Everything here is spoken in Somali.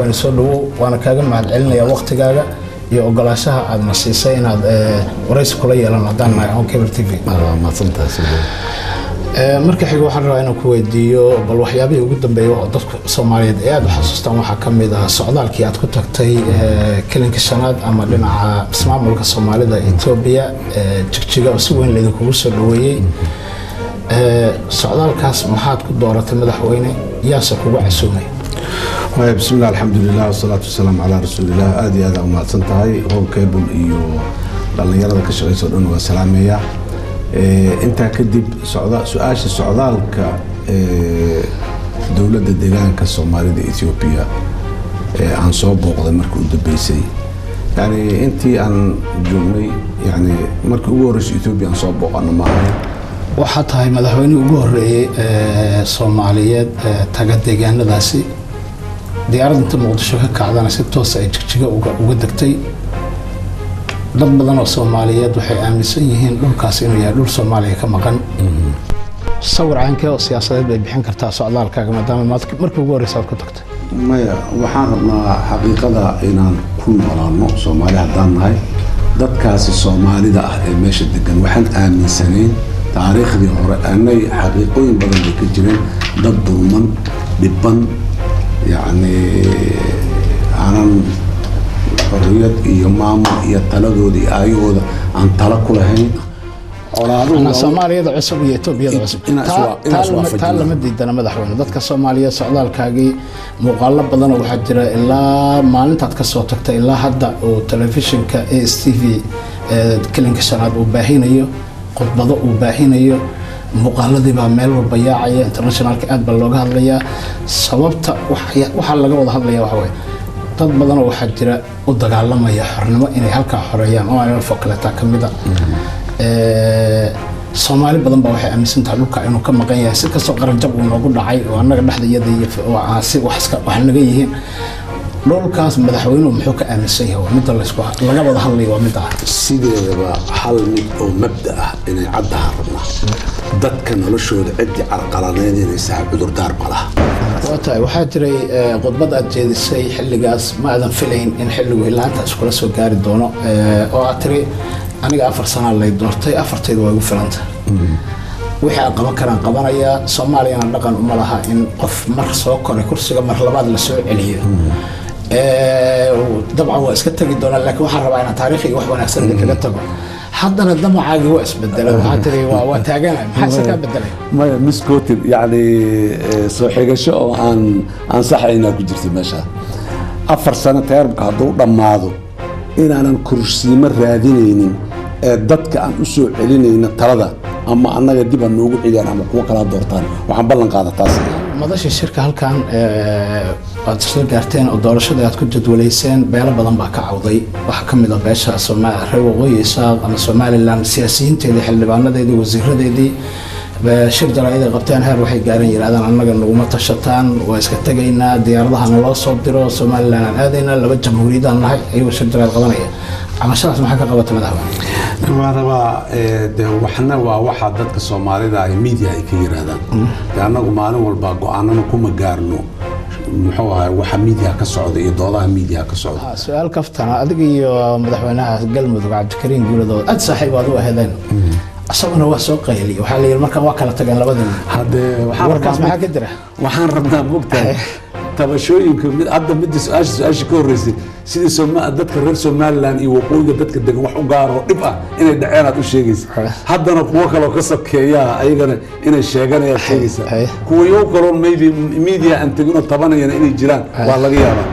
madaxweyne soo dhawow waana kaaga mahadcelinayaa waqtigaaga iyo ogolaashaha aad na siisay inaad waraysi kula yeelan haddaan nahay on cable tv marka xiga waxaan rabaa inaan ku weydiiyo bal waxyaabihii ugu dambeeyay oo dadka Soomaaliyeed aad u xasuustaan waxa ka mid ah socdaalkii aad ku tagtay kilinka shanaad ama dhinaca ismaamulka Soomaalida Itoobiya jigjiga oo si weyn leedinku soo dhaweeyay socdaalkaas maxaad ku dooratay madaxweyne yaasa kugu casuumay بسم الله الحمد لله والصلاة والسلام على رسول الله آدي هذا وما سنتهاي هون كيبل إيو لأن يرى ذلك الشيء يسألون وسلامية أنت كدب سؤال السعودال كدولة الدجان كالصومالي دي إثيوبيا عن صوب وقضي مركو دبيسي يعني أنت عن جمعي يعني مركو ورش إثيوبيا عن صوب وقضي معي waxaad tahay madaxweynihii ugu horeeyay Soomaaliyeed taga deegaanadaasi diyaaradda inta Muqdisho ka kacdana si toos ah jigjiga uga degtay dad badan oo Soomaaliyeed waxay aaminsan yihiin dhulkaas inuu yahay dhul Soomaaliya ka maqan sawir caankee oo siyaasadeed bay bixin kartaa socdaalkaaga maadaama markii ugu horeysay aad ku tagtay maya waxaan rabnaa xaqiiqada inaan ku noolaano Soomaali haddaan nahay dadkaasi Soomaalida ah ee meesha degan waxaan aaminsanayn taariikhdii hore aanay xaqiiqooyin badan ka jireen dad dulman dhiban يعني أنا حرية يومام يتلقودي أيوة عن تلقوا هين أنا Soomaaliya cusub iyo Itoobiya cusub تعلم مديدنا مدحونا dadka Soomaaliya socdaalkaagii muuqaalo badan oo waxa jira ilaa maalintaad ka soo tagtay ilaa hadda oo telefishinka ASTV kilinka shanaad uu baahinayo khudbado uu baahinayo muuqaaladii baa meel walba yaacaya internationalka aad baa looga hadlayaa sababta waxa laga wada hadlayaa waxa weeye dad badan oo waxa jira u dagaalamaya xornimo inay halka xoreeyaan oo ay foklata kamida Soomaali badan baa waxay aaminsan tahay dhulka inuu ka maqan yahay si kastoo qaran jab uu noogu dhacay oo annaga dhexdeeda iyo si wax naga yihiin dhulkaas madaxweynuhu muxuu ka aaminsan yahay mid laga wada hadlayo waa mid ah sideedaba hal mid oo mabda ah inay caddaha rabnaa dadka noloshooda cidii carqaladeynaysa cudurdaar malaha waxaa jiray khudbad aad jeedisay xilligaas ma aadan filayn in xilligu ilaanta iskula soo gaari doono oo aad tiri aniga 4 sano lay doortay afarteedu way ugu filanta wixii aan qaban karaan qabanaya Soomaaliyana dhaqan uma laha in qof mar soo koray kursiga mar labaad la soo celiyo dabcan waa iska tagi doonaa laakiin waxaan rabaa inaan taariikhiga wax wanaagsan kaga tago haddana damacaagi waa isbedelay waxaa tiri waa taagana maxaa iska bedelay ma miskootin yani soo xigasho oo aan saxayna ku jirtay meesha 4 sano taaribka hadduu dhamaado inaanan kursiimo raadinaynin ee dadka aan u soo celinayna talada ama annaga dib aan noogu celiyaan ama kuwa kala doortaan waxaan ballan qaadataas madasha shirka halkan aad soo gaarteen oo doorashada aad ku jadwaleyseen beelo badan baa ka cawday waxa ka mid ah beesha Soomaaliya reer waqooyi isaaq ama Somaliland siyaasiyiinteedii xildhibaanadeedii wasiiradeedii shir jaraa'id qabteen heer waxay gaareen yiraahdaan annaga naguma tashataan waa iska tagaynaa diyaaradaha loo soo diro Somaliland aan aadayna laba jamhuuriyad aan nahay ayuu shir jaraa'id qabanaya camashadaas maxaa ka qabatay madaxweyne waan rabaa waxna waa waxa dadka Soomaalida ay media ay ka yiraahdaan annagu maalin walba go'aanana kuma gaarno muxuu ahay waxa media ka socda iyo doodaha media ka socda su'aal kaftana adiga iyo madaxweynaha galmudug Cabdikariin Guuladooda aad saaxiibadu ahaydeen asaguna waa soo qayliyay waxa la yiri marka waa kala tageen labadii hadee warkaas maxaa ka jira waxaan rabnaa moogtahay tabashooyinka mid hadda mid su'aasha ka horeysay sidii dadka reer Somaliland iyo waqooyiga dadka degan wax u gaar oo dhib ah inay dhaceen aad u sheegaysa haddana kuwa kale ka sakeeya ayagana inay sheeganayaan sheegaysa kuwa yoo kale maybe media aan tagino tabanayana inay jiraan waa laga yaabaa